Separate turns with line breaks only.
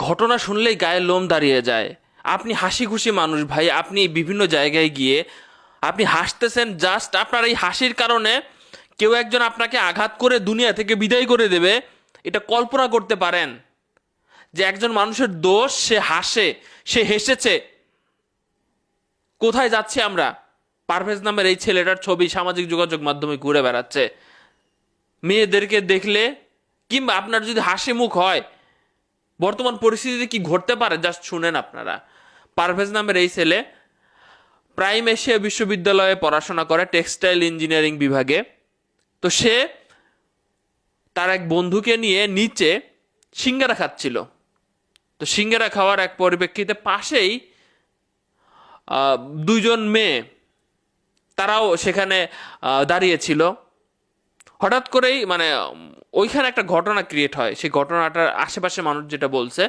ঘটনা শুনলেই গায়ের লোম দাঁড়িয়ে যায়। আপনি হাসি খুশি মানুষ ভাই, আপনি বিভিন্ন জায়গায় গিয়ে আপনি হাসতেছেন, জাস্ট আপনার এই হাসির কারণে কেউ একজন আপনাকে আঘাত করে দুনিয়া থেকে বিদায় করে দেবে। এটা কল্পনা করতে পারেন যে একজন মানুষের দোষ, সে হাসে, সে হেসেছে। কোথায় যাচ্ছি আমরা? পারভেজ নামের এই ছেলেটার ছবি সামাজিক যোগাযোগ মাধ্যমে ঘুরে বেড়াচ্ছে। মেয়েদেরকে দেখলে কিংবা আপনার যদি হাসি মুখ হয়, বর্তমান পরিস্থিতিতে কি ঘটতে পারে জাস্ট শুনেন আপনারা। পারভেজ নামের এই ছেলে প্রাইম এশিয়া বিশ্ববিদ্যালয়ে পড়াশোনা করে টেক্সটাইল ইঞ্জিনিয়ারিং বিভাগে। তো সে তার এক বন্ধুকে নিয়ে নিচে সিঙ্গারা খাচ্ছিল। তো সিঙ্গারা খাওয়ার এক পরিপ্রেক্ষিতে পাশেই দুইজন মেয়ে, তারাও সেখানে দাঁড়িয়েছিল। হঠাৎ করেই মানে ওইখানে একটা ঘটনা ক্রিয়েট হয়। সেই ঘটনাটার আশেপাশে মানুষ যেটা বলছে,